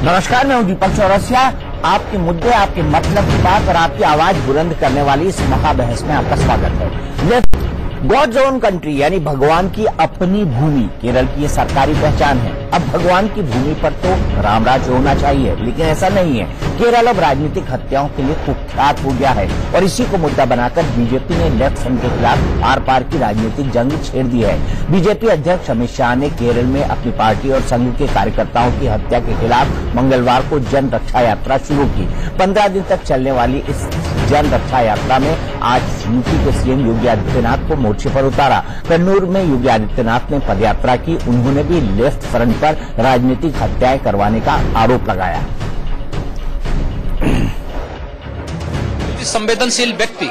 नमस्कार, मैं हूं दीपक चौरसिया। आपके मुद्दे, आपके मतलब की बात और आपकी आवाज बुलंद करने वाली इस महाबहस में आपका स्वागत है। गॉड्स ओन कंट्री यानी भगवान की अपनी भूमि केरल की ये सरकारी पहचान है। अब भगवान की भूमि पर तो रामराज होना चाहिए, लेकिन ऐसा नहीं है। केरल अब राजनीतिक हत्याओं के लिए कुख्यात हो गया है और इसी को मुद्दा बनाकर बीजेपी ने लेफ्ट फ्रंट के खिलाफ आर पार की राजनीतिक जंग छेड़ दी है। बीजेपी अध्यक्ष अमित शाह ने केरल में अपनी पार्टी और संघ के कार्यकर्ताओं की हत्या के खिलाफ मंगलवार को जन रक्षा यात्रा शुरू की। 15 दिन तक चलने वाली इस जन रक्षा यात्रा में आज यूपी के सीएम योगी आदित्यनाथ को मोर्चे पर उतारा। कन्नूर में योगी आदित्यनाथ ने पदयात्रा की। उन्होंने भी लेफ्ट फ्रंट पर राजनीतिक हत्याएं करवाने का आरोप लगाया। संवेदनशील व्यक्ति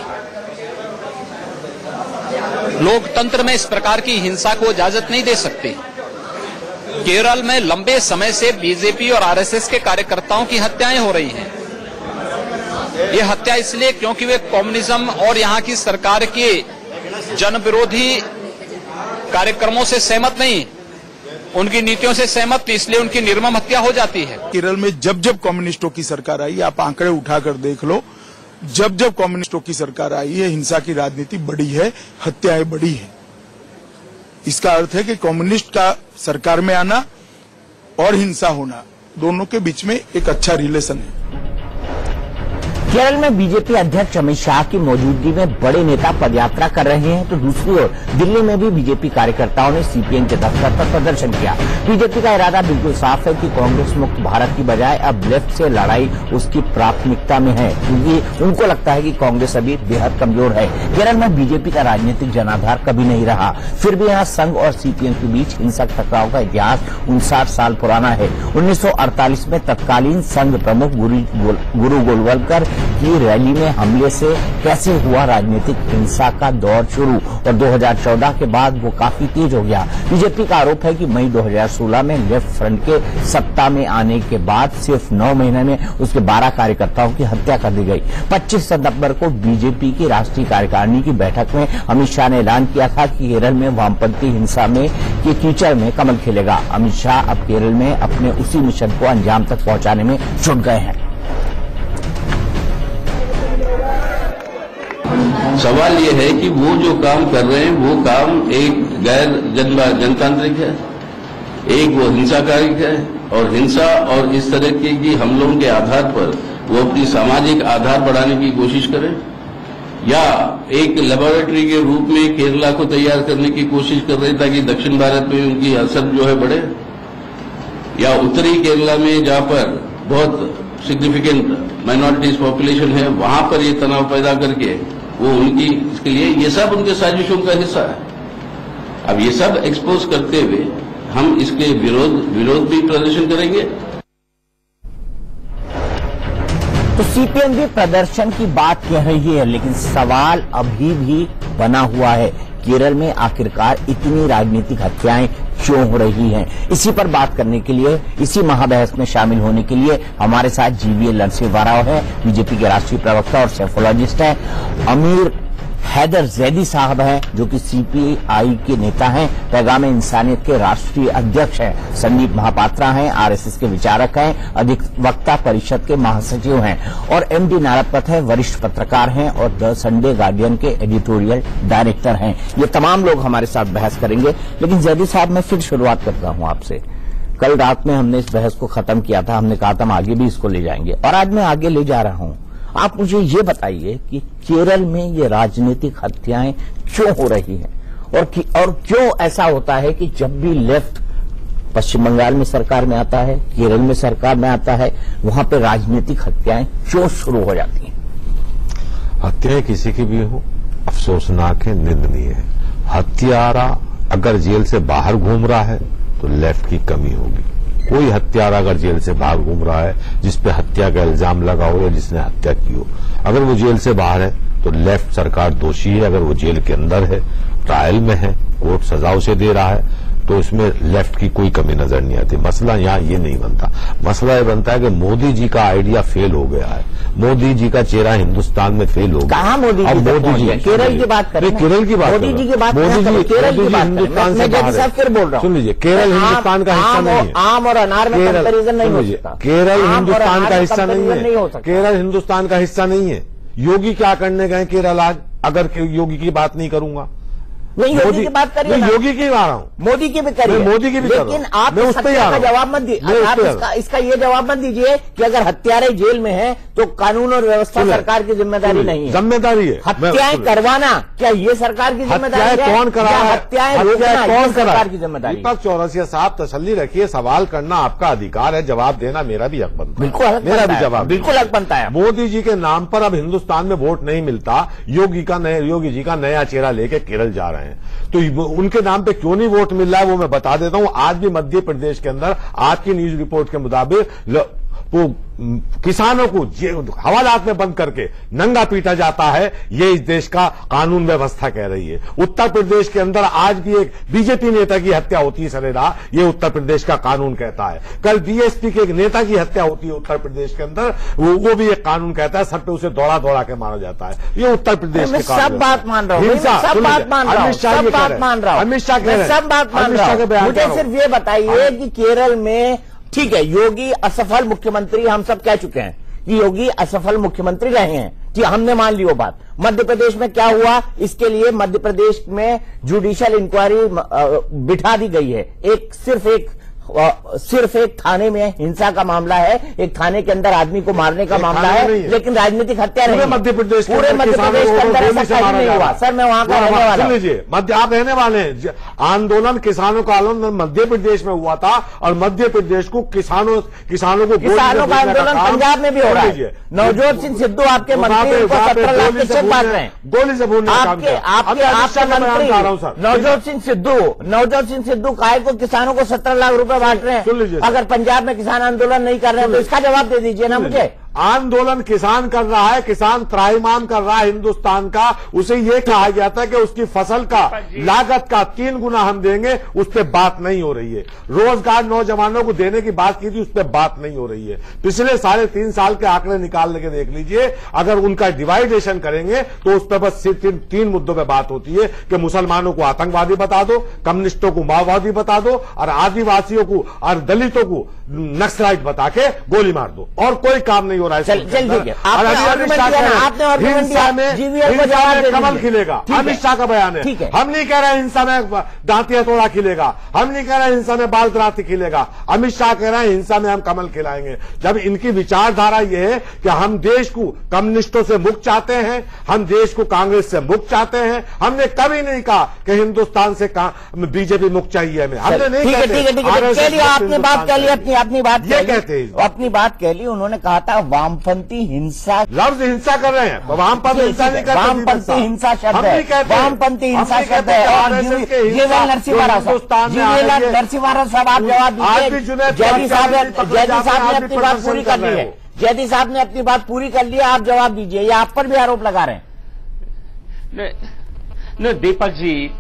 लोकतंत्र में इस प्रकार की हिंसा को इजाजत नहीं दे सकते। केरल में लंबे समय से बीजेपी और आरएसएस के कार्यकर्ताओं की हत्याएं हो रही हैं। ये हत्या इसलिए क्योंकि वे कम्युनिज्म और यहाँ की सरकार के जन विरोधी कार्यक्रमों से सहमत नहीं, उनकी नीतियों से सहमत नहीं, इसलिए उनकी निर्मम हत्या हो जाती है। केरल में जब जब कम्युनिस्टों की सरकार आई, आप आंकड़े उठाकर देख लो, जब जब कम्युनिस्टों की सरकार आई है, हिंसा की राजनीति बढ़ी है, हत्याएं बढ़ी है। इसका अर्थ है कि कम्युनिस्ट का सरकार में आना और हिंसा होना, दोनों के बीच में एक अच्छा रिलेशन है। केरल में बीजेपी अध्यक्ष अमित शाह की मौजूदगी में बड़े नेता पदयात्रा कर रहे हैं, तो दूसरी ओर दिल्ली में भी बीजेपी कार्यकर्ताओं ने सीपीएम के दफ्तर पर प्रदर्शन किया। बीजेपी का इरादा बिल्कुल साफ है कि कांग्रेस मुक्त भारत की बजाय अब लेफ्ट से लड़ाई उसकी प्राथमिकता में है, क्योंकि उनको लगता है कि कांग्रेस अभी बेहद कमजोर है। केरल में बीजेपी का राजनीतिक जनाधार कभी नहीं रहा, फिर भी यहाँ संघ और सीपीएम के बीच हिंसक टकराव का इतिहास 59 साल पुराना है। 1948 में तत्कालीन संघ प्रमुख गुरु गोलवलकर की रैली में हमले से कैसे हुआ राजनीतिक हिंसा का दौर शुरू और 2014 के बाद वो काफी तेज हो गया। बीजेपी का आरोप है कि मई 2016 में लेफ्ट फ्रंट के सत्ता में आने के बाद सिर्फ 9 महीने में उसके 12 कार्यकर्ताओं की हत्या कर दी गई। 25 सितंबर को बीजेपी की राष्ट्रीय कार्यकारिणी की बैठक में अमित शाह ने ऐलान किया था कि केरल में वामपंथी हिंसा में के कीचड़ में कमल खिलेगा। अमित शाह अब केरल में अपने उसी मिशन को अंजाम तक पहुंचाने में जुट गए हैं। सवाल ये है कि वो जो काम कर रहे हैं वो काम एक गैर जनतांत्रिक है, एक वो हिंसाकारी है, और हिंसा और इस तरह के हमलों के आधार पर वो अपनी सामाजिक आधार बढ़ाने की कोशिश करें, या एक लेबोरेटरी के रूप में केरला को तैयार करने की कोशिश कर रहे हैं ताकि दक्षिण भारत में उनकी असर जो है बढ़े, या उत्तरी केरला में जहां पर बहुत सिग्निफिकेंट माइनॉरिटीज पॉपुलेशन है वहां पर ये तनाव पैदा करके वो उनकी इसके लिए ये सब उनके साजिशों का हिस्सा है। अब ये सब एक्सपोज करते हुए हम इसके विरोध भी प्रदर्शन करेंगे। तो सीपीएम भी प्रदर्शन की बात कह रही है, लेकिन सवाल अभी भी बना हुआ है, केरल में आखिरकार इतनी राजनीतिक हत्याएं क्यों हो रही हैं? इसी पर बात करने के लिए, इसी महाबहस में शामिल होने के लिए हमारे साथ जीवीएल नरसिंहराव है, बीजेपी के राष्ट्रीय प्रवक्ता और सेफोलॉजिस्ट हैं। अमीर हैदर जैदी साहब हैं, जो कि सीपीआई के नेता हैं। पैगाम-ए इंसानियत के राष्ट्रीय अध्यक्ष हैं। संदीप महापात्रा हैं, आरएसएस के विचारक हैं, अधिवक्ता परिषद के महासचिव हैं। और एमडी नारायण हैं, वरिष्ठ पत्रकार हैं और द संडे गार्डियन के एडिटोरियल डायरेक्टर हैं। ये तमाम लोग हमारे साथ बहस करेंगे। लेकिन जैदी साहब, मैं फिर शुरुआत करता हूं आपसे। कल रात में हमने इस बहस को खत्म किया था, हमने कहा था हम आगे भी इसको ले जाएंगे, और आज मैं आगे ले जा रहा हूं। आप मुझे ये बताइए कि केरल में ये राजनीतिक हत्याएं क्यों हो रही हैं और क्यों ऐसा होता है कि जब भी लेफ्ट पश्चिम बंगाल में सरकार में आता है, केरल में सरकार में आता है, वहां पे राजनीतिक हत्याएं क्यों शुरू हो जाती हैं? हत्याएं किसी की भी हो अफसोसनाक है, निंदनीय है। हत्यारा अगर जेल से बाहर घूम रहा है तो लेफ्ट की कमी होगी। कोई हत्यारा अगर जेल से बाहर घूम रहा है जिसपे हत्या का इल्जाम लगा हो या जिसने हत्या की हो, अगर वो जेल से बाहर है तो लेफ्ट सरकार दोषी है। अगर वो जेल के अंदर है, ट्रायल में है, कोर्ट सजा उसे दे रहा है, तो इसमें लेफ्ट की कोई कमी नजर नहीं आती। मसला यहां ये नहीं बनता, मसला ये बनता है कि मोदी जी का आइडिया फेल हो गया है, मोदी जी का चेहरा हिंदुस्तान में फेल हो गया। कहां मोदी जी? केरल की बात करें, केरल की बात, मोदी जी की बात, मोदी जी केरल की बात हिंदुस्तान से बाहर है। फिर बोल रहा हूं, सुन लीजिए, केरल हिंदुस्तान का हिस्सा नहीं है। आम और अनार में कंपैरिजन नहीं हो सकता। केरल हिंदुस्तान का हिस्सा नहीं है, केरल हिंदुस्तान का हिस्सा नहीं है। योगी क्या करने गए केरल आज? अगर योगी की बात नहीं करूंगा, नहीं योगी की बात करिए, योगी की आ रहा हूं, मोदी की भी करिए, मोदी की भी, लेकिन आप इस हत्या का जवाब मत दीजिए। आप इसका ये जवाब मत दीजिए कि अगर हत्यारे जेल में हैं तो कानून और व्यवस्था सरकार की जिम्मेदारी नहीं है। जिम्मेदारी है हत्याएं करवाना, क्या ये सरकार की जिम्मेदारी है? कौन करा? हत्याएं रोकना कौन सरकार की जिम्मेदारी? दीपक चौरसिया साहब, तसल्ली रखिए, सवाल करना आपका अधिकार है, जवाब देना मेरा भी हक बनता है। बिल्कुल, मेरा भी जवाब बिल्कुल हक बनता है। मोदी जी के नाम पर अब हिंदुस्तान में वोट नहीं मिलता, योगी जी का नया चेहरा लेके केरल जा रहे हैं, तो उनके नाम पे क्यों नहीं वोट मिल रहा है वो मैं बता देता हूं। आज भी मध्य प्रदेश के अंदर आज की न्यूज रिपोर्ट के मुताबिक वो किसानों को हवालात में बंद करके नंगा पीटा जाता है, ये इस देश का कानून व्यवस्था कह रही है। उत्तर प्रदेश के अंदर आज भी एक बीजेपी नेता की हत्या होती है सरेराह, ये उत्तर प्रदेश का कानून कहता है। कल बीएसपी के एक नेता की हत्या होती है उत्तर प्रदेश के अंदर, वो भी एक कानून कहता है, सर पे उसे दौड़ा दौड़ा के मारा जाता है। ये उत्तर प्रदेश के कानून। सब बात मान रहा हूं, सब बात मान रहा हूं, सब बात मान रहा हूं, अमित शाह कह रहे हैं, सब बात मान रहा हूं। मुझे सिर्फ ये बताइए कि केरल में ठीक है, योगी असफल मुख्यमंत्री, हम सब कह चुके हैं कि योगी असफल मुख्यमंत्री रहे हैं, कि हमने मान ली वो बात। मध्य प्रदेश में क्या हुआ, इसके लिए मध्य प्रदेश में जुडिशियल इंक्वायरी बिठा दी गई है। सिर्फ एक थाने में हिंसा का मामला है, एक थाने के अंदर आदमी को मारने का मामला है, लेकिन राजनीतिक हत्या नहीं। मध्य प्रदेश पूरे मध्य प्रदेश के अंदर ऐसा कहीं नहीं हुआ। सर मैं वहां का रहने वाला हूं। लीजिए, मध्य आप रहने वाले हैं। आंदोलन, किसानों का आंदोलन मध्य प्रदेश में हुआ था, और मध्य प्रदेश को किसानों का आंदोलन पंजाब में भी हो रहा है। नवजोत सिंह सिद्धू आपके मंत्री को 17 लाख के चेक बांट रहे हैं, गोली से बोलने आपके मंत्री नवजोत सिंह सिद्धू काय को किसानों को 17 लाख रुपए बांट रहे हैं। अगर पंजाब में किसान आंदोलन नहीं कर रहे हैं तो इसका जवाब दे दीजिए ना मुझे। आंदोलन किसान कर रहा है, किसान त्राहिमाम कर रहा है हिंदुस्तान का, उसे यह कहा गया था कि उसकी फसल का लागत का 3 गुना हम देंगे, उस पर बात नहीं हो रही है। रोजगार नौजवानों को देने की बात की थी, उस पर बात नहीं हो रही है। पिछले 3.5 साल के आंकड़े निकाल लेके देख लीजिए, अगर उनका डिवाइडेशन करेंगे तो उस पर बस 3 मुद्दों पर बात होती है कि मुसलमानों को आतंकवादी बता दो, कम्युनिस्टों को माओवादी बता दो, और आदिवासियों को और दलितों को नक्सलाइट बता के गोली मार दो, और कोई काम नहीं हो रहा है। चल ठीक है, आपने हिंसा में कमल खिलेगा, अमित शाह का बयान है। हम नहीं कह रहे हिंसा में दांतिया तोड़ा खिलेगा, हम नहीं कह रहे हिंसा में बाल क्रांति खिलेगा, अमित शाह कह रहे हैं हिंसा में हम कमल खिलाएंगे। जब इनकी विचारधारा यह है कि हम देश को कम्युनिस्टों से मुक्त चाहते हैं, हम देश को कांग्रेस से मुक्त चाहते हैं, हमने कभी नहीं कहा कि हिंदुस्तान से बीजेपी मुक्त चाहिए हमें, हमने नहीं कहा। आपने बात कह ली, अपनी बात ये कहते हैं, अपनी बात कह ली। उन्होंने कहा था वामपंथी हिंसा, लफ्ज हिंसा कर रहे हैं, वामपंथी हिंसा नहीं करते, वामपंथी हिंसा शब्द है, वामपंथी हिंसा शब्द है। और नरसिम्हा राव साहब आप जवाब दीजिए। जैदी साहब ने अपनी बात पूरी कर ली है, जैदी साहब ने अपनी बात पूरी कर ली है, आप जवाब दीजिए। ये आप पर भी आरोप लगा रहे हैं। नहीं दीपक जी,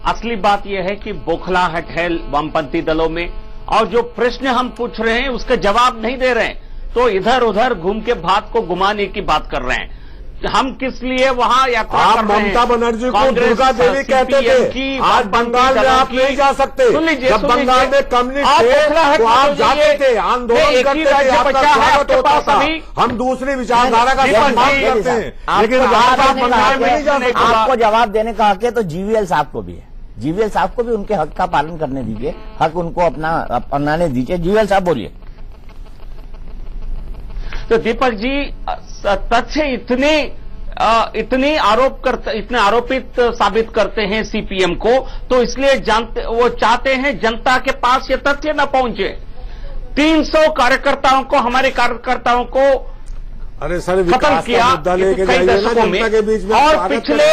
असली बात यह है कि बौखलाहट है वामपंथी दलों में, और जो प्रश्न हम पूछ रहे हैं उसके जवाब नहीं दे रहे हैं, तो इधर उधर घूम के बात को घुमाने की बात कर रहे हैं। हम किस लिए वहां यात्रा कर रहे हैं? ममता बनर्जी को दुर्गा देवी कहते थे, आज बंगाल में आप नहीं जा सकते। सुन लीजिए, जब बंगाल में कम्युनिस्ट थे तो आप जाते थे, आंदोलन करते थे, आपका स्वागत होता था। हम दूसरी विचारधारा का सम्मान करते हैं, लेकिन आप बंगाल में नहीं जा सकते। आपको जवाब देने का हक है तो जीवीएल साहब को भी है, जीवीएल साहब को भी उनके हक का पालन करने दीजिए, हक उनको अपनाने दीजिए। जीवीएल साहब बोलिए। तो दीपक जी, तथ्य इतने आरोपित साबित करते हैं सीपीएम को, तो इसलिए वो चाहते हैं जनता के पास ये तथ्य न पहुंचे। 300 कार्यकर्ताओं को, हमारे कार्यकर्ताओं को अरे सर खत्म किया कई दशकों में, और पिछले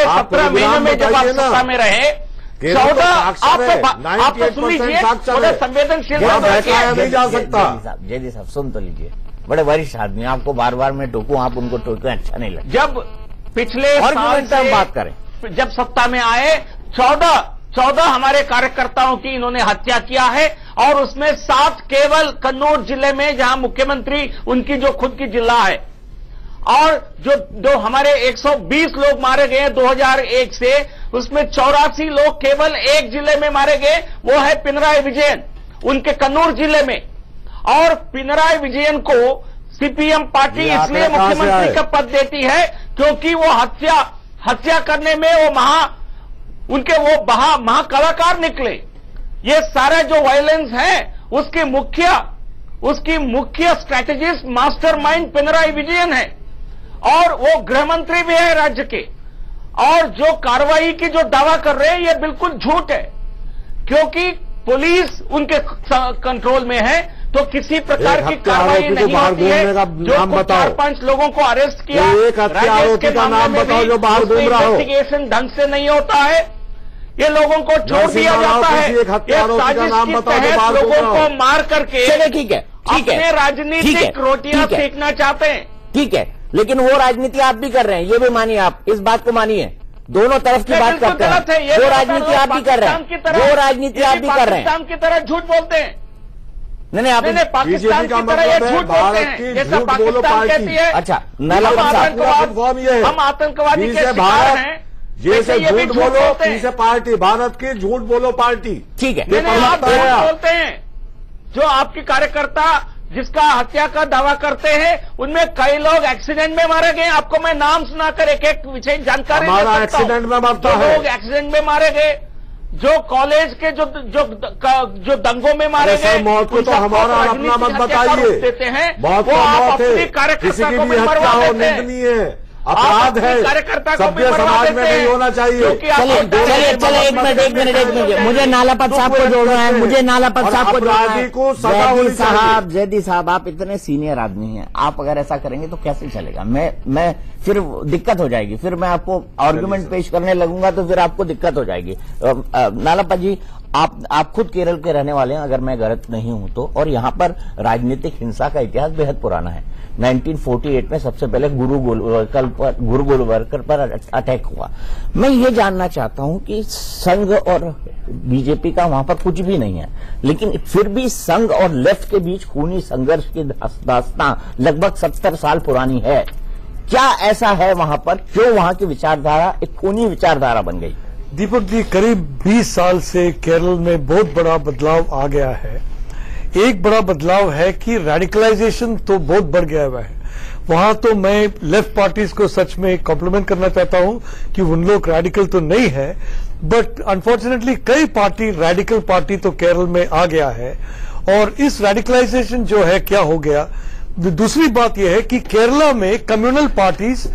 17 महीने में जब आप सत्ता में रहे, 14 आप तो सुन लीजिए, संवेदनशील नहीं जा सकता। जयदी साहब सुन तो लीजिए, बड़े वरिष्ठ आदमी, आपको बार बार मैं टोकूं, आप उनको टोकें, अच्छा नहीं लगता। जब पिछले साल से बात करें, जब सत्ता में आए, 14 14 हमारे कार्यकर्ताओं की इन्होंने हत्या किया है, और उसमें 7 केवल कन्नौज जिले में, जहां मुख्यमंत्री उनकी जो खुद की जिला है। और जो हमारे 120 लोग मारे गए 2001 से, उसमें 84 लोग केवल एक जिले में मारे गए, वो है पिनराई विजयन, उनके कन्नौज जिले में। और पिनराई विजयन को सीपीएम पार्टी इसलिए मुख्यमंत्री का पद देती है क्योंकि वो हत्या करने में वो महाकलाकार निकले। ये सारा जो वायलेंस है उसकी मुख्य स्ट्रैटेजिस्ट, मास्टरमाइंड पिनराई विजयन है, और वो गृह मंत्री भी है राज्य के। और जो कार्रवाई की जो दावा कर रहे हैं ये बिल्कुल झूठ है, क्योंकि पुलिस उनके कंट्रोल में है, तो किसी प्रकार की कार्रवाई नहीं होती है। जो 4-5 लोगों को अरेस्ट किया, राजेश के मामले में भी इन्वेस्टिगेशन ढंग से नहीं होता है, ये लोगों को छोड़ दिया जाता है। ये साजिश के तहत लोगों को मार करके अपने राजनीतिक रोटियां सेकना चाहते हैं। ठीक है, लेकिन वो राजनीति आप भी कर रहे हैं, ये भी मानिए, आप इस बात को मानिए। दोनों तरफ की बात करते हैं, वो राजनीति आप भी कर रहे हैं, वो राजनीति आप भी कर रहे हैं। पाकिस्तान की तरह झूठ बोलते हैं। नहीं, आप पाकिस्तान की तरह ये झूठ बोलते हैं, जैसा पाकिस्तान कहती है। अच्छा, हम आतंकवादी के शिकार हैं, जैसे झूठ बोलो पीछे पार्टी, भारत की झूठ बोलो पार्टी। ठीक है, आप झूठ बोलते हैं। जो आपके कार्यकर्ता जिसका हत्या का दावा करते हैं, उनमें कई लोग एक्सीडेंट में मारे गए। आपको मैं नाम सुनाकर एक विशेष जानकारी दे सकता हूं। एक्सीडेंट में मरता है, लोग एक्सीडेंट में मारे गए, जो कॉलेज के जो दंगों में मारे गए, मौत को तो हमारा अपना मत बताइए, देते हैं बहुत अपने कार्यकर्ता को मरवा देते हैं। अपराध है, कार्यकर्ता को सभ्य समाज में नहीं होना चाहिए। चलिए एक मिनट, मुझे नालापत साहब को जोड़ना है, मुझे नालापत साहब को जोड़ना है। जैदी साहब, आप इतने सीनियर आदमी हैं, आप अगर ऐसा करेंगे तो कैसे चलेगा? मैं फिर दिक्कत हो जाएगी, फिर मैं आपको आर्गुमेंट पेश करने लगूंगा तो फिर आपको दिक्कत हो जाएगी। नालापत जी, आप खुद केरल के रहने वाले हैं, अगर मैं गलत नहीं हूं तो, और यहाँ पर राजनीतिक हिंसा का इतिहास बेहद पुराना है। 1948 में सबसे पहले गुरु गोलवलकर पर अटैक हुआ। मैं ये जानना चाहता हूं कि संघ और बीजेपी का वहां पर कुछ भी नहीं है, लेकिन फिर भी संघ और लेफ्ट के बीच खूनी संघर्ष की दास्तां लगभग 70 साल पुरानी है। क्या ऐसा है वहां पर, क्यों वहां की विचारधारा एक खूनी विचारधारा बन गई? दीपक जी, करीब 20 साल से केरल में बहुत बड़ा बदलाव आ गया है। एक बड़ा बदलाव है कि रेडिकलाइजेशन तो बहुत बढ़ गया हुआ है वहां। तो मैं लेफ्ट पार्टीज को सच में कॉम्प्लीमेंट करना चाहता हूं कि उन लोग रेडिकल तो नहीं है, बट अनफॉर्चुनेटली कई पार्टी, रेडिकल पार्टी तो केरल में आ गया है। और इस रेडिकलाइजेशन जो है क्या हो गया, दूसरी बात यह है कि केरला में कम्युनल पार्टीज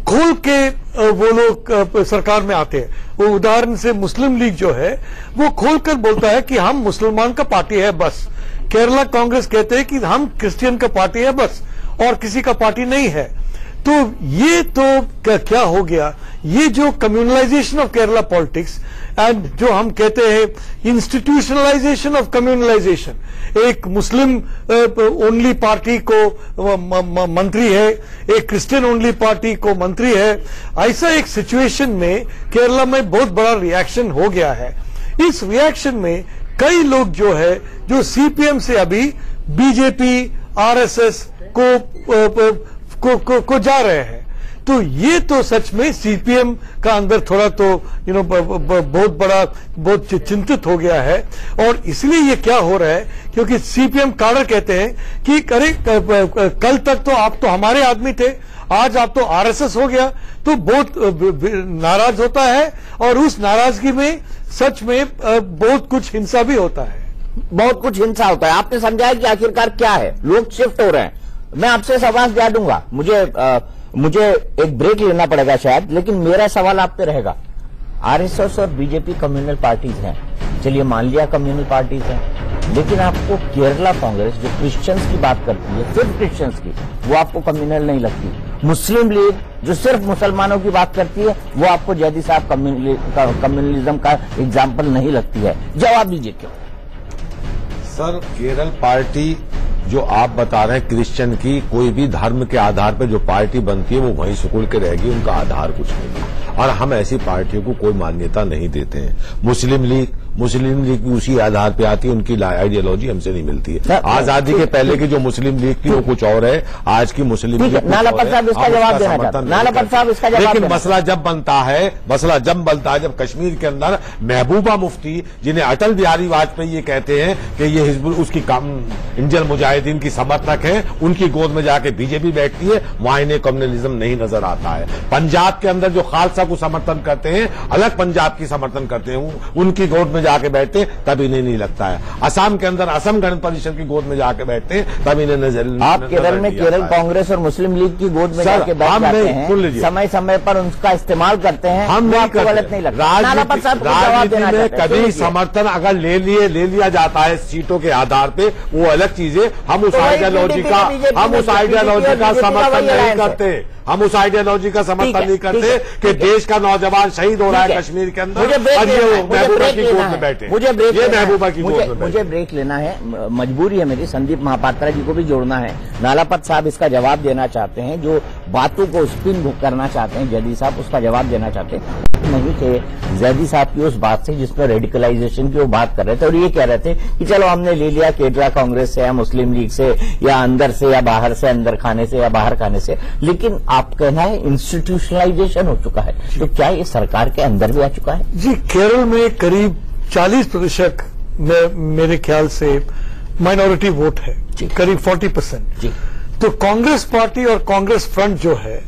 खोल के वो लोग सरकार में आते हैं। वो उदाहरण से मुस्लिम लीग जो है वो खोलकर बोलता है कि हम मुसलमान का पार्टी है बस। केरला कांग्रेस कहते हैं कि हम क्रिश्चियन का पार्टी है बस, और किसी का पार्टी नहीं है। तो ये तो क्या हो गया, ये जो communalisation of Kerala politics and जो हम कहते हैं इंस्टीट्यूशनलाइजेशन ऑफ कम्युनलाइजेशन, एक मुस्लिम ओनली पार्टी को मंत्री है, एक क्रिश्चियन ओनली पार्टी को मंत्री है, ऐसा एक सिचुएशन में केरला में बहुत बड़ा रिएक्शन हो गया है। इस रिएक्शन में कई लोग जो है, जो सीपीएम से अभी बीजेपी, आरएसएस को जा रहे हैं, तो ये तो सच में सीपीएम का अंदर थोड़ा तो बहुत बड़ा, बहुत चिंतित हो गया है। और इसलिए ये क्या हो रहा है, क्योंकि सीपीएम काडर कहते हैं कि अरे कल तक तो आप तो हमारे आदमी थे, आज आप तो आरएसएस हो गया, तो बहुत नाराज होता है। और उस नाराजगी में सच में बहुत कुछ हिंसा भी होता है, बहुत कुछ हिंसा होता है। आपने समझाया कि आखिरकार क्या है, लोग शिफ्ट हो रहे हैं। मैं आपसे सवाल दिला दूंगा, मुझे एक ब्रेक लेना पड़ेगा शायद, लेकिन मेरा सवाल आप पे रहेगा। आरएसएस और बीजेपी कम्युनल पार्टीज हैं, चलिए मान लिया कम्युनल पार्टीज हैं, लेकिन आपको केरला कांग्रेस जो क्रिश्चियंस की बात करती है, सिर्फ क्रिश्चियंस की, वो आपको कम्युनल नहीं लगती। मुस्लिम लीग जो सिर्फ मुसलमानों की बात करती है, वो आपको जैदी साहब कम्युनलिज्म का एग्जाम्पल नहीं लगती है। जवाब दीजिए क्यों? सर, केरल पार्टी जो आप बता रहे हैं क्रिश्चियन की, कोई भी धर्म के आधार पर जो पार्टी बनती है वो वहीं सुकुड़ के रहेगी, उनका आधार कुछ नहीं है। और हम ऐसी पार्टियों को कोई मान्यता नहीं देते हैं। मुस्लिम लीग भी उसी आधार पे आती है, उनकी आइडियोलॉजी हमसे नहीं मिलती है। आजादी के पहले की जो मुस्लिम लीग थी वो कुछ और है, आज की मुस्लिम लीग नालापत साहब इसका जवाब देना चाहते हैं। नालापत साहब इसका जवाब, लेकिन मसला जब बनता है जब कश्मीर के अंदर महबूबा मुफ्ती, जिन्हें अटल बिहारी वाजपेयी ये कहते हैं कि ये हिजबुल उसकी इंडियन मुजाहिदीन की समर्थक है, उनकी गोद में जाके बीजेपी बैठती है, वहां इन्हें कम्युनलिज्म नहीं नजर आता है। पंजाब के अंदर जो खालसा को समर्थन करते हैं, अलग पंजाब की समर्थन करते हैं, उनकी गोद में जाके बैठते हैं, तब इन्हें नहीं लगता है। असम के अंदर असम गण परिषद की गोद में जाके बैठते हैं, तब इन्हें नजर। आप केरल में केरल कांग्रेस और मुस्लिम लीग की गोद में जाके बैठ जाते हैं, समय समय पर उनका इस्तेमाल करते हैं, हम आपको गलत नहीं लगता? राजनीति में कभी समर्थन अगर ले लिया जाता है सीटों के आधार पे, वो अलग चीज है। हम उस आइडियोलॉजी का समर्थन नहीं करते। हम उस आइडियोलॉजी का समर्थन नहीं करते कि देश का नौजवान शहीद हो रहा है कश्मीर के अंदर, और ये महबूबा की गोद में बैठे। मुझे ब्रेक लेना है, मजबूरी है मेरी। संदीप महापात्रा जी को भी जोड़ना है। नालापत साहब इसका जवाब देना चाहते हैं, जो बातों को स्पिन करना चाहते हैं जैदी साहब, उसका जवाब देना चाहते हैं। नहीं थे जैदी साहब की उस बात से जिसमें रेडिकलाइजेशन की वो बात कर रहे थे, और ये कह रहे थे कि चलो हमने ले लिया केरला कांग्रेस से या मुस्लिम लीग से या अंदर से या बाहर से, अंदर खाने से या बाहर खाने से, लेकिन आप कहना है इंस्टीट्यूशनलाइजेशन हो चुका है, तो क्या ये सरकार के अंदर भी आ चुका है? जी, केरल में करीब 40% मेरे ख्याल से माइनॉरिटी वोट है, करीब 40%। जी। तो कांग्रेस पार्टी और कांग्रेस फ्रंट जो है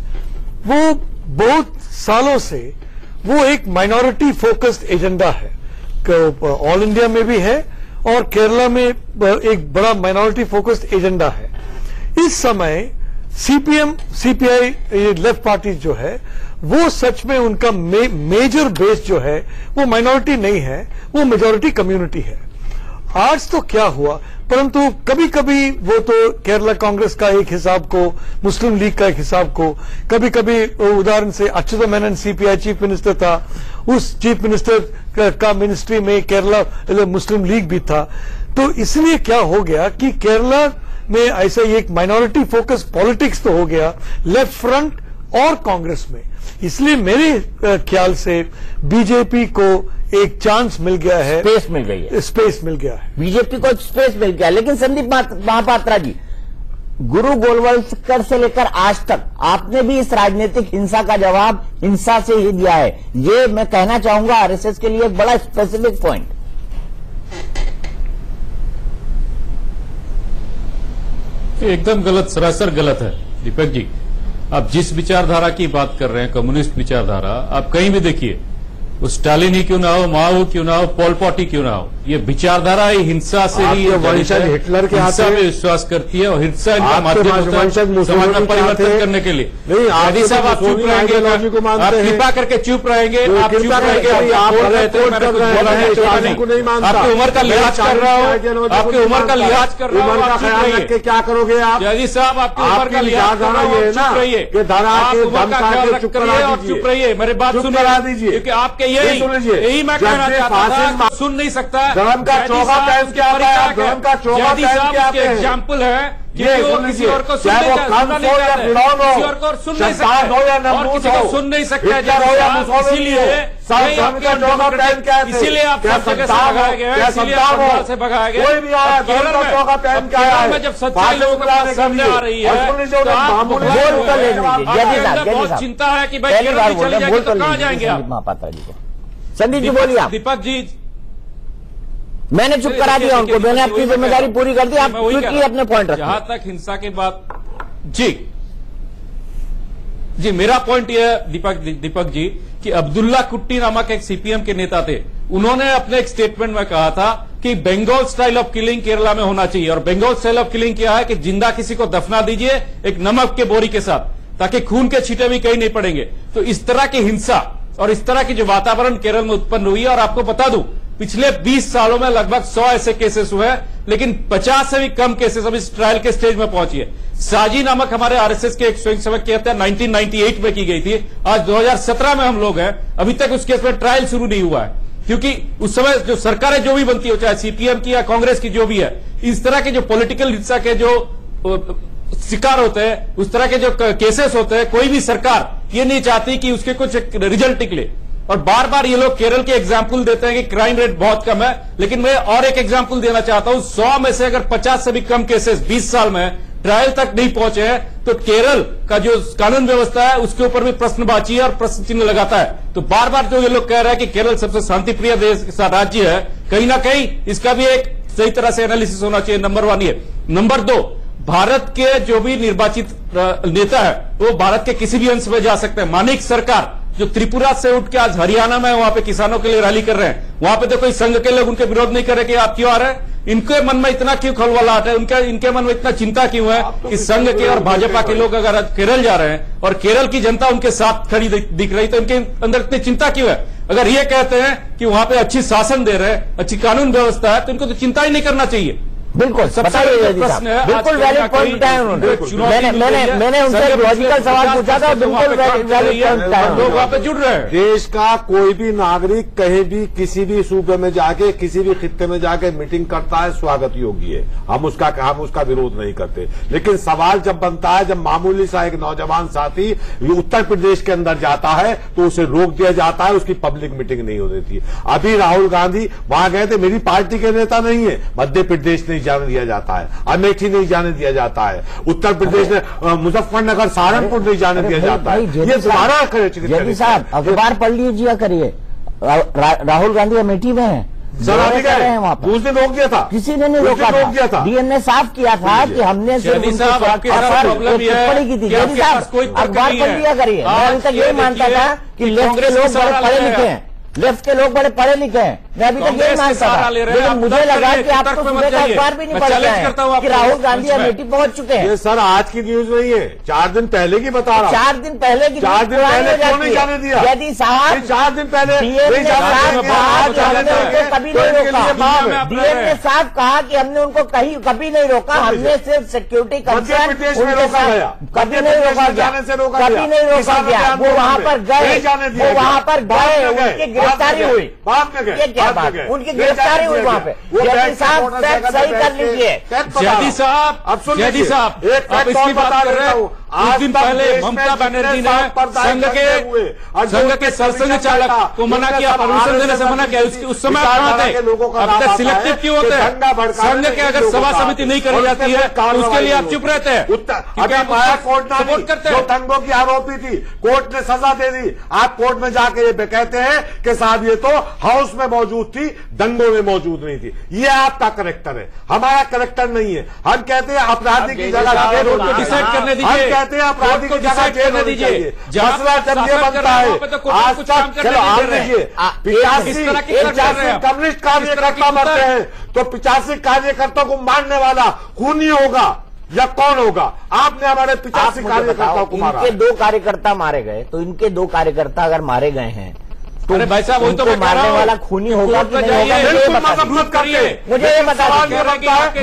वो बहुत सालों से वो एक माइनॉरिटी फोकस्ड एजेंडा है, ऑल इंडिया में भी है और केरला में एक बड़ा माइनॉरिटी फोकस्ड एजेंडा है। इस समय सीपीएम सीपीआई लेफ्ट पार्टी जो है वो सच में उनका मेजर बेस जो है वो माइनॉरिटी नहीं है, वो मेजॉरिटी कम्युनिटी है। आज तो क्या हुआ, परंतु कभी कभी वो तो केरला कांग्रेस का एक हिसाब को, मुस्लिम लीग का एक हिसाब को, कभी कभी उदाहरण से Achyut Menon CPI chief minister था, उस चीफ मिनिस्टर का मिनिस्ट्री में केरला मुस्लिम लीग भी था। तो इसलिए क्या हो गया कि केरला में ऐसा एक माइनॉरिटी फोकस पॉलिटिक्स तो हो गया लेफ्ट फ्रंट और कांग्रेस में। इसलिए मेरे ख्याल से बीजेपी को एक चांस मिल गया है, स्पेस मिल गई है, स्पेस मिल गया है, बीजेपी को स्पेस मिल गया। लेकिन संदीप महापात्रा जी, गुरु गोलवलकर से लेकर आज तक आपने भी इस राजनीतिक हिंसा का जवाब हिंसा से ही दिया है। ये मैं कहना चाहूंगा आरएसएस के लिए एक बड़ा स्पेसिफिक पॉइंट। एकदम गलत, सरासर गलत है दीपक जी। आप जिस विचारधारा की बात कर रहे हैं, कम्युनिस्ट विचारधारा, आप कहीं भी देखिए, वो स्टालिन ही क्यों ना हो, माओ क्यों ना हो, पोल पॉट ही क्यों ना हो, ये विचारधारा ही हिंसा से ही हिटलर के हिंसा में विश्वास करती है और हिंसा इनका माध्यम होता है समाज में परिवर्तन करने के लिए। यदि साहब आप चुप रहेंगे, आप कृपा करके चुप रहेंगे, आप चुप रहेंगे, आप बोल रहे थे, मैंने कुछ बोला है, आपकी उम्र का लिहाज कर रहा हूँ, आपकी उम्र का लिहाज कर रहा हूँ, आप चुप रहिए। क्या करोगे आप? यदि साहब आपकी उम्र का लिहाज कर रहा हूँ, चुप रहिए, आप उम्र का ख्याल रखिए और चुप रहिए, मेरी बात सुनिए, क्योंकि आपके यही मैं कहना चाहता था, सुन नहीं सकता। धर्म का चौथा टाइम क्या आता है? धर्म का चौथा टाइम क्या आता है? एग्जाम्पल है, ये किसी और को सुन नहीं सकता, और किसी और को सुन नहीं सकता, इसीलिए आप सब जगह से भगाए गए, इसीलिए आप से भगाए गए। केरल में जब सच्चाई लोगों के पास सामने आ रही है तो बहुत चिंता है कि भाई केरल में चले जाएंगे तो कहाँ जाएंगे आप? महापात्रा जी को संदीप जी बोलिए। आप दीपक जी, मैंने चुप करा दिया उनको, मैंने अपनी जिम्मेदारी पूरी कर दी, आप क्विकली अपने पॉइंट रखिए। जहां तक हिंसा की बात, जी मेरा पॉइंट यह है दीपक जी कि अब्दुल्ला कुट्टी नामक एक सीपीएम के नेता थे, उन्होंने अपने एक स्टेटमेंट में कहा था कि Bengal style of killing Kerala में होना चाहिए। और बंगाल स्टाइल ऑफ किलिंग क्या है कि जिंदा किसी को दफना दीजिए एक नमक के बोरी के साथ, ताकि खून के छींटे भी कहीं नहीं पड़ेंगे। तो इस तरह की हिंसा और इस तरह की जो वातावरण केरल में उत्पन्न हुई है, और आपको बता दूं पिछले 20 सालों में लगभग 100 ऐसे केसेस हुए, लेकिन 50 से भी कम केसेस अब इस ट्रायल के स्टेज में पहुंची है। साजी नामक हमारे आरएसएस के एक स्वयंसेवक की हत्या 1998 में की गई थी, आज 2017 में हम लोग हैं, अभी तक उस केस में ट्रायल शुरू नहीं हुआ है, क्योंकि उस समय जो सरकारें जो भी बनती हो, चाहे सीपीएम की या कांग्रेस की जो भी है, इस तरह के जो पॉलिटिकल हिंसा के जो शिकार होते हैं, उस तरह के जो केसेस होते हैं, कोई भी सरकार ये नहीं चाहती कि उसके कुछ रिजल्ट निकले। और बार बार ये लोग केरल के एग्जाम्पल देते हैं कि क्राइम रेट बहुत कम है, लेकिन मैं और एक एग्जाम्पल देना चाहता हूं। 100 में से अगर 50 से भी कम केसेस 20 साल में ट्रायल तक नहीं पहुंचे हैं, तो केरल का जो कानून व्यवस्था है उसके ऊपर भी प्रश्नवाची है और प्रश्न चिन्ह लगाता है। तो बार बार जो ये लोग कह रहे हैं कि केरल सबसे शांतिप्रिय देश राज्य है, कहीं ना कहीं इसका भी एक सही तरह से एनालिसिस होना चाहिए। नंबर 1 ये। नंबर 2, भारत के जो भी निर्वाचित नेता है वो भारत के किसी भी अंश में जा सकते हैं। मानिक सरकार जो त्रिपुरा से उठ के आज हरियाणा में वहां पे किसानों के लिए रैली कर रहे हैं, वहां पे तो कोई संघ के लोग उनके विरोध नहीं कर रहे कि आप क्यों आ रहे हैं। इनके मन में इतना क्यों खलबलाहट है, इनके मन में इतना चिंता क्यों है कि संघ के और भाजपा के लोग अगर केरल जा रहे हैं और केरल की जनता उनके साथ खड़ी दिख रही, तो इनके अंदर इतनी चिंता क्यों है। अगर ये कहते हैं कि वहां पे अच्छी शासन दे रहे हैं, अच्छी कानून व्यवस्था है, तो इनको तो चिंता ही नहीं करना चाहिए। बिल्कुल बताइए प्रश्न है, बिल्कुल वैलिड पॉइंट बताया उन्होंने। मैंने उनसे लॉजिकल सवाल पूछा था, बिल्कुल वैलिड पॉइंट। लोग वहां पे जुड़ रहे हैं। देश का कोई भी नागरिक कहीं भी किसी भी सूबे में जाके किसी भी खित्ते में जाके मीटिंग करता है, स्वागत योग्य है, हम उसका विरोध नहीं करते। लेकिन सवाल जब बनता है, जब मामूली सा एक नौजवान साथी उत्तर प्रदेश के अंदर जाता है तो उसे रोक दिया जाता है, उसकी पब्लिक मीटिंग नहीं हो देती। अभी राहुल गांधी वहां गए थे, मेरी पार्टी के नेता नहीं है, मध्य प्रदेश नहीं जाने दिया जाता है, अमेठी नहीं जाने दिया जाता है, उत्तर प्रदेश में मुजफ्फरनगर सहारनपुर नहीं जाने दिया जाता है। ये तुम्हारा जैदी साहब अखबार पढ़ लीजिए करिए, राहुल गांधी अमेठी में है, सर अभी गए हैं वहां पर, उसने रोक दिया था, किसी ने नहीं रोका था। डीएम ने साफ किया था कि हमने सिर्फ टिप्पणी की थी। जैदी साहब अखबार पढ़ लिया करिए। मैं अभी तक यही मानता था कि लेफ्ट के लोग बड़े पढ़े लिखे हैं, लेफ्ट के लोग बड़े पढ़े लिखे हैं, मैं अभी तक यही मानता था, लेकिन मुझे लगा कि आप तो सुबह का अखबार भी नहीं पढ़ रहे हैं कि राहुल गांधी अमेठी पहुंच चुके हैं। ये सर आज की न्यूज नहीं है, 4 दिन पहले की बता रहा हूं। 4 दिन पहले की, 4 दिन पहले क्यों नहीं जाने दिया? यदि साहब 4 दिन पहले कभी नहीं रोका। डीएम ने साफ कहा कि हमने उनको कभी नहीं रोका, हमने सिर्फ सिक्योरिटी कंसर्न कभी नहीं रोका गया, कभी नहीं रोका गया। वो वहां पर गए, वो वहां पर गए, उनकी गिरफ्तारी हुई, ये क्या बात, उनकी गिरफ्तारी हुई वहां पे। जैदी साहब फैक्ट सही कर लीजिए। जैदी साहब अब इसकी बात कर रहे हैं। कुछ दिन पहले ममता बनर्जी ने संघ के सरसंघ चालक को मना किया, परमिशन देने से मना किया। उस समय कहां थे? अब तक सिलेक्टिव क्यों होते हैं? संघ के अगर सभा समिति नहीं करी जाती है तो उसके लिए आप चुप रहते हैं, सपोर्ट करते हैं। दंगों की आरोपी थी, कोर्ट ने सजा दे दी, आप कोर्ट में जाके ये कहते हैं कि साहब ये तो हाउस में मौजूद थी, दंगों में मौजूद नहीं थी। ये आपका करेक्टर है, हमारा करेक्टर नहीं है। हम कहते हैं अपराधी की जगह डिसाइड करने दीजिए, कहते हैं अपराधी की जगह जेल होनी चाहिए। मसला जब ये बनता है आज तक, चलो आप लीजिए 85 कम्युनिस्ट कार्यकर्ता मरते हैं तो 85 कार्यकर्ताओं को मारने वाला खूनी होगा या कौन होगा? आपने हमारे 85 कार्यकर्ताओं को मारा। इनके 2 कार्यकर्ता मारे गए, तो इनके 2 कार्यकर्ता अगर मारे गए हैं तो अरे भाई साहब वही तो मारने वाला खूनी होगा कि नहीं होगा? मजम्मत करिए, मुझे ये बता दीजिए,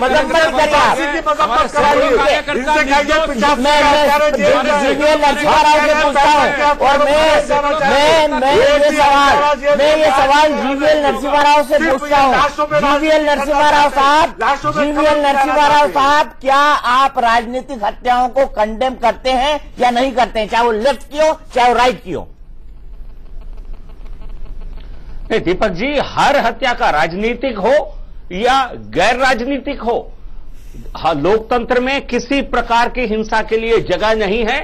मजम्मत करिए। मैं जीवीएल नरसिम्हा राव से पूछता हूँ, और मैं ये सवाल जीवीएल नरसिम्हा राव से पूछता हूँ। जीवीएल नरसिम्हा राव साहब, क्या आप राजनीतिक हत्याओं को कंडेम करते हैं या नहीं करते हैं, चाहे वो लेफ्ट की हो चाहे वो राइट की हो? दीपक जी, हर हत्या का राजनीतिक हो या गैर राजनीतिक हो, लोकतंत्र में किसी प्रकार की हिंसा के लिए जगह नहीं है।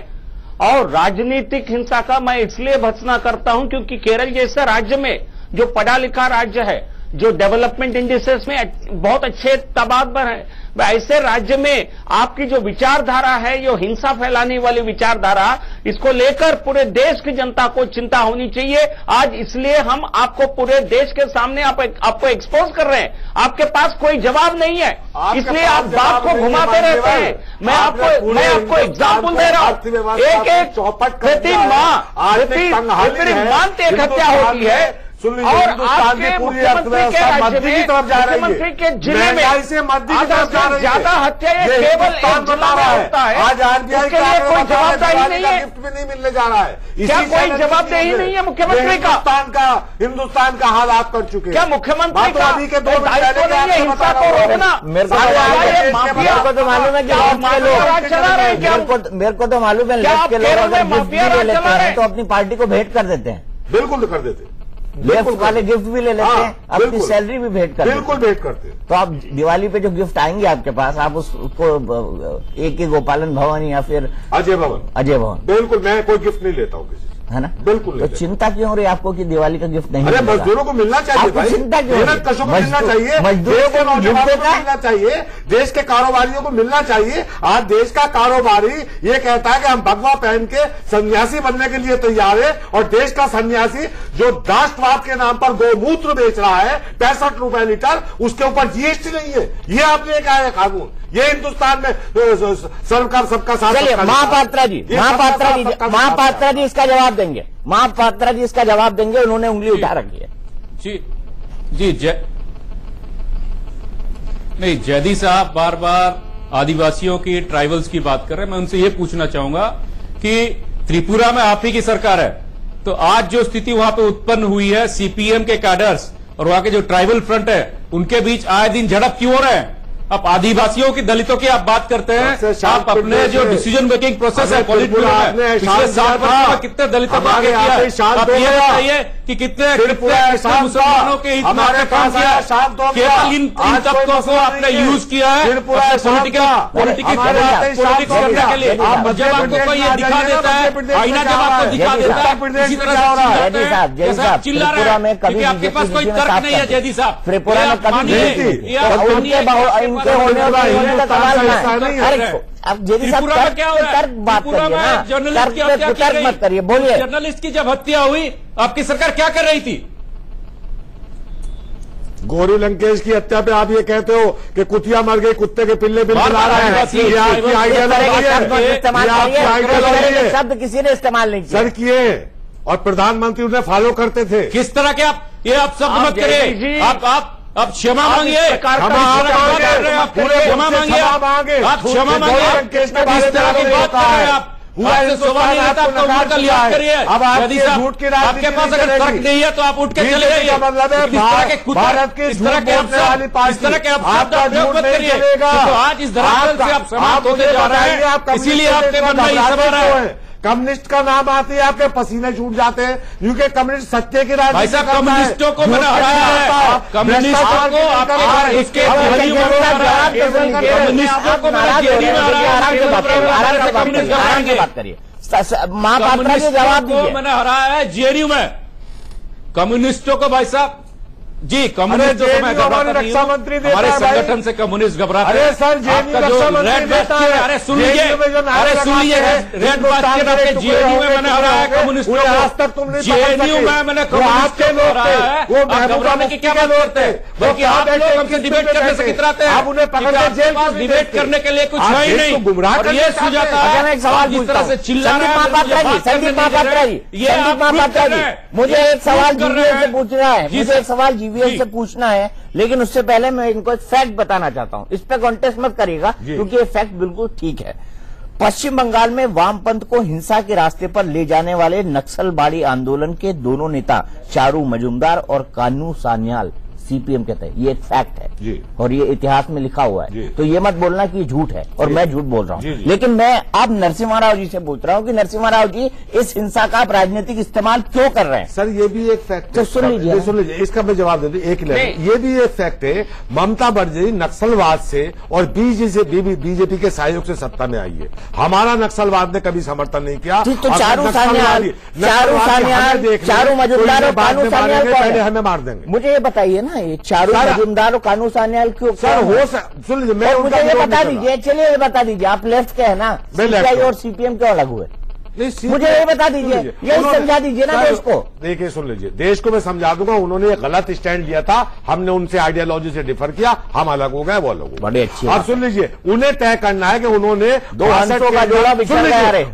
और राजनीतिक हिंसा का मैं इसलिए भर्त्सना करता हूं क्योंकि केरल जैसे राज्य में, जो पढ़ा लिखा राज्य है, जो डेवलपमेंट इंडिसेस में बहुत अच्छे तबाद पर है, ऐसे राज्य में आपकी जो विचारधारा है, जो हिंसा फैलाने वाली विचारधारा, इसको लेकर पूरे देश की जनता को चिंता होनी चाहिए। आज इसलिए हम आपको पूरे देश के सामने आपको एक्सपोज कर रहे हैं। आपके पास कोई जवाब नहीं है, इसलिए आप बात को घुमाते रहते हैं। मैं आपको एग्जाम्पल दे रहा हूं। एक प्रति माह एक हत्या होती है, सुन लीजिए, और हिंदुस्तान की आपके पूरी मुख्यमंत्री के अर्थव्यवस्था राज्य मध्य की में, तरफ जा रही है। मुख्यमंत्री के जिले में महंगाई से मध्य की तरफ जा रही है। ज्यादा हत्या ये केवल एक हिंदुस्तान जिला बता में रहा होता है। आज आरबीआई उसके लिए कोई जवाबदारी नहीं है। गिफ्ट भी नहीं मिलने जा रहा है। क्या कोई जवाबदेही नहीं है मुख्यमंत्री का? हिंदुस्तान का हाल आप कर चुके हैं। क्या मुख्यमंत्री का अभी के 2 मिनट दायित्व पहले नहीं है हिंसा को रोकना? मेरे को तो मालूम है कि लेफ्ट के लोग अगर गिफ्ट भी ले लेते हैं तो अपनी पार्टी को भेंट कर देते हैं। बिल्कुल कर देते, लेफ्ट वाले गिफ्ट भी ले लेते हैं, अपनी सैलरी भी भेंट करते हैं। बिल्कुल भेंट करते हैं। तो आप दिवाली पे जो गिफ्ट आएंगे आपके पास, आप उसको एक गोपालन भवन या फिर अजय भवन, बिल्कुल मैं कोई गिफ्ट नहीं लेता हूँ किसी, है ना? बिल्कुल। तो चिंता क्यों हो रही है आपको कि दिवाली का गिफ्ट नहीं? अरे मजदूरों को मिलना चाहिए भाई, चिंता क्यों? कशों को मिलना चाहिए, मजदूरों को नौजवानों को मिलना चाहिए, देश के कारोबारियों को मिलना चाहिए। आज देश का कारोबारी ये कहता है कि हम भगवा पहन के सन्यासी बनने के लिए तैयार है, और देश का सन्यासी जो राष्ट्रवाद के नाम पर गोमूत्र बेच रहा है 65 रुपए लीटर, उसके ऊपर जीएसटी नहीं है। ये आपने एक आया कानून, ये हिंदुस्तान में सरकार सबका साथ। चलिए महापात्रा जी इसका जवाब देंगे। महापात्रा जी इसका जवाब देंगे, उन्होंने उंगली उठा रखी है। जी नहीं, जैदी साहब बार बार आदिवासियों की, ट्राइबल्स की बात कर रहे हैं। मैं उनसे ये पूछना चाहूंगा कि त्रिपुरा में आप ही की सरकार है, तो आज जो स्थिति वहां पे उत्पन्न हुई है, सीपीएम के कैडर्स और वहां के जो ट्राइबल फ्रंट है, उनके बीच आए दिन झड़प क्यों हो रहे हैं? आप आदिवासियों की, दलितों की आप बात करते हैं, आप अपने जो डिसीजन मेकिंग प्रोसेस है पॉलिट ब्यूरो में पिछले 7 वर्षों में कितने दलितों को आगे किया? आप ये बताइए कि कितने मुसलमानों के हित में आपने काम किया? केवल इन तबकों को आपने यूज किया है पॉलिटिक्स करने के लिए। जब आपको कोई ये दिखा देता है, आईना जब आपको दिखा देता है, इसी तरह से चिल्ला रहे हैं क्योंकि आपके पास कोई तर्क नहीं है। जैदी साहब, त्रिपुरा में कभी उनके होने का सवाल अब जेडी साहब तर्क बात करिए ना, तर्क मत करिए, बोलिए। जर्नलिस्ट की जब हत्या हुई, आपकी सरकार क्या कर रही थी? गौरी लंकेश की हत्या पे आप ये कहते हो कि कुतिया मर गई, कुत्ते के पिल्ले बिल बना रहे हैं। आपकी आइडियोलॉजी शब्द किसी ने इस्तेमाल नहीं किया, सर किए, और प्रधानमंत्री उन्हें फॉलो करते थे। किस तरह के आप ये आप शब्द मत करिए। आप क्षमा मांगिए, क्षमा मांगिए, आप क्षमा मांगिए। किस तरह की बात कर रहे हैं आप? आपसे सवाल नहीं रहता, आपको उम्र का लिहाज करिए। अब आपके पास अगर तर्क नहीं है तो आप उठ के चले जाइए। मतलब है भारत के इस तरह के शब्द प्रयोग मत करिए। तो आज इस धरातल से आप समाप्त होते जा रहे हैं, इसीलिए आपके मन में ये सब आ रहा है। कम्युनिस्ट का नाम आते ही आपके पसीने छूट जाते हैं, क्योंकि कम्युनिस्ट सत्य की राजनीति। भाई साहब, कम्युनिस्टों को मैंने हराया है, कम्युनिस्टों को आपके घर इसके कम्युनिस्टों को मैंने जेडी में बात करिए। महापात्रा जी जवाब दीजिए। मैंने हराया है जेडीयू में कम्युनिस्टों को। भाई साहब जी, कम्युनिस्ट जो मैं घबराता नहीं हूं, हमारे संगठन से कम्युनिस्ट घबराते हैं। सर आपका जो रेड बास्केट, अरे सुन लीजिए, रेड बास्केट आपके जेएनयू में मैंने हराया है कम्युनिस्टों को। आज तक तुमने जेएनयू में मैंने कम्युनिस्टों को हराया है। आप घबराने की क्या बात करते हैं? बल्कि आप लोग हमसे डिबेट करने से कितराते हैं। आप उन्हें पकड़ के जेल में डिबेट करने के लिए कुछ है ही नहीं, और ये सुझाता है। एक सवाल जिस तरह से चिल्ला रहे हैं, संदीप महापात्रा जी, मुझे एक सवाल जीवीएल से पूछना है, मुझे एक सवाल जीवीएल से पूछना है, लेकिन उससे पहले मैं इनको एक फैक्ट बताना चाहता हूं। इस पे कॉन्टेस्ट मत करिएगा, क्योंकि ये फैक्ट बिल्कुल ठीक है। पश्चिम बंगाल में वामपंथ को हिंसा के रास्ते पर ले जाने वाले नक्सलबाड़ी आंदोलन के दोनों नेता चारू मजूमदार और कानू सान्याल सीपीएम के थे। ये एक फैक्ट है जी, और ये इतिहास में लिखा हुआ है। तो ये मत बोलना कि ये झूठ है और मैं झूठ बोल रहा हूँ। लेकिन मैं अब नरसिम्हा राव जी से पूछ रहा हूँ कि नरसिम्हा राव जी, इस हिंसा का आप राजनीतिक इस्तेमाल क्यों कर रहे हैं? सर ये भी एक फैक्ट तो सुन लीजिए, इसका मैं जवाब दे दूं एक लेवल। ये भी एक फैक्ट है, ममता बनर्जी नक्सलवाद से और बीजेपी के सहयोग से सत्ता में आई है। हमारा नक्सलवाद ने कभी समर्थन नहीं किया। तो चारू सान्याल, चारू मजूमदार, कानू सान्याल पहले हमें मार देंगे। मुझे ये बताइए ना, ये चारू मजूमदार और कानू सान्याल क्यों? सर हो सुन लीजिए, मैं मुझे ये बता दीजिए, चलिए ये बता दीजिए, आप लेफ्ट के हैं ना, सीपीआई और सीपीएम क्यों अलग हुए? मुझे ये बता दीजिए, यही समझा दीजिए ना देश को। देखिए सुन लीजिए, देश को मैं समझा दूंगा। उन्होंने एक गलत स्टैंड लिया था, हमने उनसे आइडियोलॉजी से डिफर किया, हम अलग हो गए, वो अलग हो गए। बड़ी अच्छी। अब सुन लीजिए, उन्हें तय करना है कि उन्होंने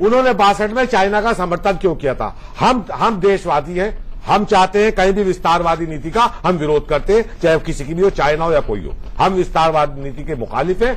उन्होंने 62 में चाइना का समर्थन क्यों किया था। हम देशवादी हैं, हम चाहते हैं कहीं भी विस्तारवादी नीति का हम विरोध करते हैं, चाहे किसी की भी हो, चाइना हो या कोई हो। हम विस्तारवादी नीति के मुखालिफ हैं।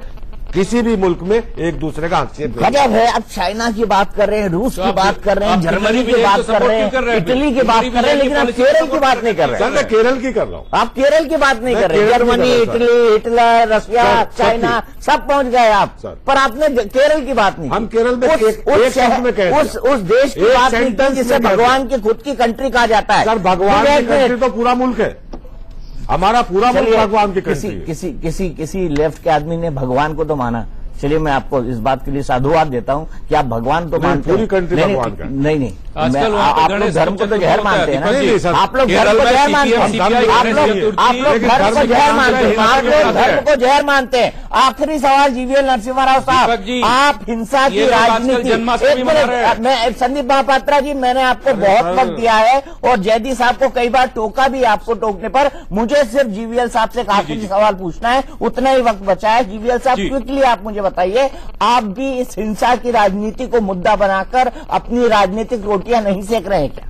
किसी भी मुल्क में एक दूसरे का हस्तक्षेप गजब है। अब चाइना की बात कर रहे हैं, रूस की बात कर रहे हैं, जर्मनी की बात कर रहे हैं, इटली की बात कर रहे हैं, लेकिन आप केरल की बात नहीं कर रहे हैं। मैं केरल की कर रहा हूं। आप केरल की बात नहीं कर रहे। Germany, Italy, Hitler, Russia, China सब पहुंच गए आप, पर आपने केरल की बात नहीं। हम केरल में उस देश की बात नहीं की जिसे भगवान की खुद की कंट्री कहा जाता है। सर, भगवान की कंट्री तो पूरा मुल्क है, हमारा पूरा मुल्क भगवान की कंट्री है। किसी लेफ्ट के आदमी ने भगवान को तो माना। चलिए मैं आपको इस बात के लिए साधुवाद देता हूं कि आप भगवान तो मानते हैं, पूरी कंट्री भगवान का नहीं आप लोग धर्म को तो जहर मानते हैं ना। आप लोग धर्म को जहर मानते हैं, आप लोग धर्म को जहर मानते हैं, आप लोग धर्म को जहर मानते हैं। आखिरी सवाल जीवीएल नरसिम्हा राव साहब, आप हिंसा की राजनीति, एक मिनट, मैं संदीप महापात्रा जी, मैंने आपको बहुत वक्त दिया है और जयदी साहब को कई बार टोका भी, आपको टोकने पर मुझे सिर्फ जीवीएल साहब से आखिरी सवाल पूछना है, उतना ही वक्त बचा है। जीवीएल साहब क्विकली आप मुझे बताइए, आप भी इस हिंसा की राजनीति को मुद्दा बनाकर अपनी राजनीतिक रोटियां नहीं सेक रहे हैं क्या?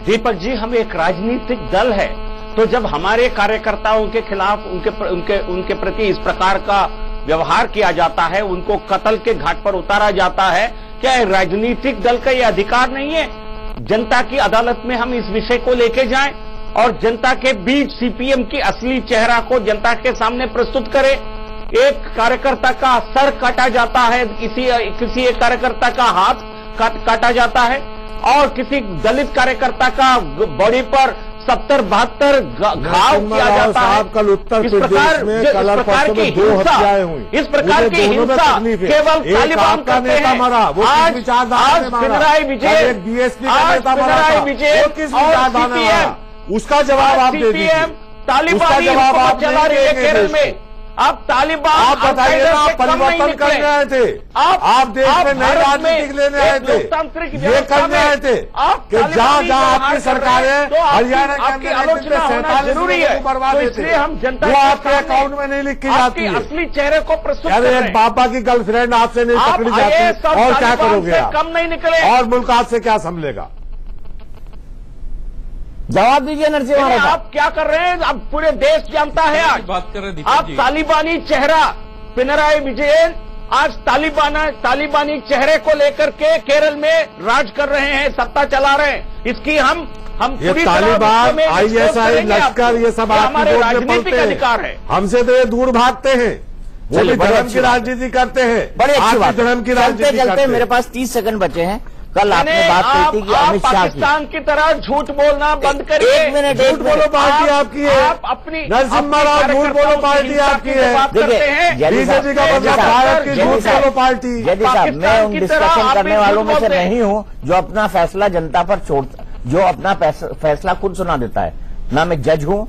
दीपक जी, हम एक राजनीतिक दल है, तो जब हमारे कार्यकर्ताओं के खिलाफ उनके प्रति इस प्रकार का व्यवहार किया जाता है, उनको कत्ल के घाट पर उतारा जाता है, क्या राजनीतिक दल का यह अधिकार नहीं है जनता की अदालत में हम इस विषय को लेके जाएं और जनता के बीच सीपीएम की असली चेहरा को जनता के सामने प्रस्तुत करें? एक कार्यकर्ता का सर काटा जाता है, किसी एक कार्यकर्ता का हाथ काटा जाता है और किसी दलित कार्यकर्ता का बॉडी पर 70-72 घाव किया जाता है। कल उत्तर प्रदेश में इस प्रकार की हिंसा केवल तालिबान करते हैं। आज पिनराई विजयन और सीपीएम, उसका जवाब आप दे दीजिए। तालिबानी हुकूमत चला रही है केरल में। अब तालिबान, आप बताइए ना, परिवर्तन करने आए थे, आप देश में नई राजनीति लेने आए थे, ये करने आए थे कि जहां आपकी सरकार है, हरियाणा की आलोचना होना जरूरी है, तो इसलिए हम जनता वो आपके अकाउंट में नहीं लिखी जाती है। असली चेहरे को प्रस्तुत अरे पापा की गर्लफ्रेंड आपसे नहीं पकड़ी जाती, और क्या करोगे आप? कम नहीं निकले और मुल्क आपसे क्या संभलेगा? जवाब दीजिए नरसिम्हा राव। आप क्या कर रहे हैं? अब पूरे देश जानता है। आज बात कर रहे हैं आप तालिबानी चेहरा पिनराई विजयन आज तालिबानी चेहरे को लेकर के केरल में राज कर रहे हैं, सत्ता चला रहे हैं। इसकी हम ये तालिबान, आईएसआई, लश्कर, ये सब हमारे राजनीतिक अधिकार है। हमसे तो ये दूर भागते हैं, वो भी धर्म की राजनीति करते हैं। बड़ी अच्छी बात। धर्म की राजनीति चलते मेरे पास 30 सेकंड बचे हैं। कल आपने बात कही थी कि अमित शाह की, पाकिस्तान की तरह झूठ बोलना बंद करिए। एक मिनट, झूठ बोलो पार्टी आपकी है। आप अपनी नरसिम्हा राव, झूठ बोलो पार्टी आपकी है। बीजेपी का मतलब भारत की झूठ बोलो पार्टी। जयदी साहब, मैं उन डिस्कशन करने वालों में से नहीं हूं जो अपना फैसला जनता पर छोड़ता, जो अपना फैसला खुद सुना देता है। ना मैं जज हूं,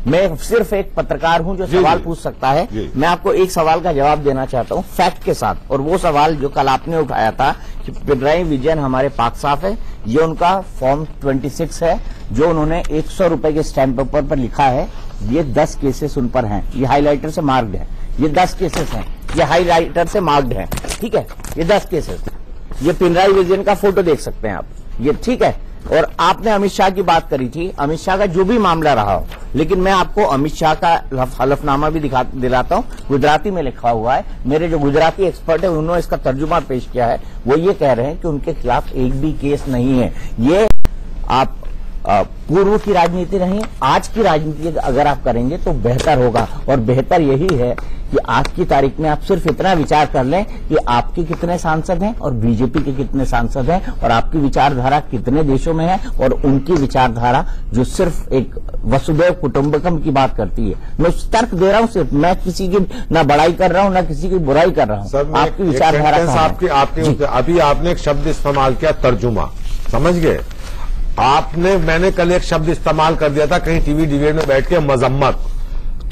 मैं सिर्फ एक पत्रकार हूं जो सवाल पूछ सकता है। मैं आपको एक सवाल का जवाब देना चाहता हूं फैक्ट के साथ, और वो सवाल जो कल आपने उठाया था कि पिनराई विजयन हमारे पाक साफ है, ये उनका फॉर्म 26 है जो उन्होंने 100 रुपए के स्टैंप पेपर पर लिखा है। ये 10 केसेस उन पर हैं, ये हाईलाइटर से मार्क्ड है। ये 10 केसेस हैं, ये हाईलाइटर से मार्क्ड है, ठीक है, ये 10 केसेस। ये पिनराई विजयन का फोटो देख सकते हैं आप, ये ठीक है। और आपने अमित शाह की बात करी थी, अमित शाह का जो भी मामला रहा हो, लेकिन मैं आपको अमित शाह का हलफनामा भी दिलाता हूं, गुजराती में लिखा हुआ है। मेरे जो गुजराती एक्सपर्ट है उन्होंने इसका तर्जुमा पेश किया है। वो ये कह रहे हैं कि उनके खिलाफ एक भी केस नहीं है। ये आप पूर्व की राजनीति नहीं, आज की राजनीति अगर आप करेंगे तो बेहतर होगा। और बेहतर यही है कि आज की तारीख में आप सिर्फ इतना विचार कर लें कि आपके कितने सांसद हैं और बीजेपी के कितने सांसद हैं, और आपकी विचारधारा कितने देशों में है, और उनकी विचारधारा जो सिर्फ एक वसुधैव कुटुंबकम की बात करती है। मैं तर्क दे रहा हूं, सिर्फ मैं किसी की ना बड़ाई कर रहा हूं ना किसी की बुराई कर रहा हूं। आपकी विचारधारा, अभी आपने एक शब्द इस्तेमाल किया, तर्जुमा, समझ गए? मैंने कल एक शब्द इस्तेमाल कर दिया था कहीं टीवी डिबेट में बैठ के, मजम्मत।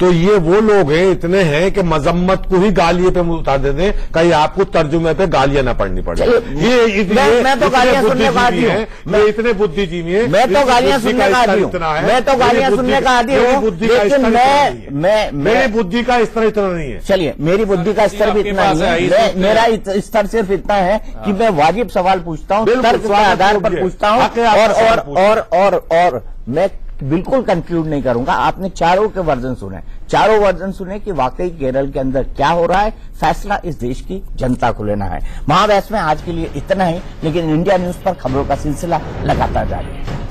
तो ये वो लोग हैं, इतने हैं कि मजम्मत को ही गालिये पे उतार देते हैं, कहीं आपको तर्जुमे पे गालियां ना पढ़नी पड़े। मैं तो गालियां सुनने का आदी हूँ, मैं इतने बुद्धिजीवी हैं, मैं तो गालियां सुनने का आदी हूँ, मैं तो गालियां सुनने का आदी हूँ, लेकिन मेरी बुद्धि का स्तर इतना नहीं है। चलिए, मेरी बुद्धि का स्तर भी इतना नहीं है, मेरा स्तर सिर्फ इतना है कि मैं वाजिब सवाल पूछता हूँ, तर्क के आधार पर पूछता हूँ, और मैं बिल्कुल कंक्लूड नहीं करूंगा। आपने चारों के वर्जन सुने कि वाकई केरल के अंदर क्या हो रहा है। फैसला इस देश की जनता को लेना है। महाबहस में आज के लिए इतना ही, लेकिन इंडिया न्यूज पर खबरों का सिलसिला लगातार जारी है।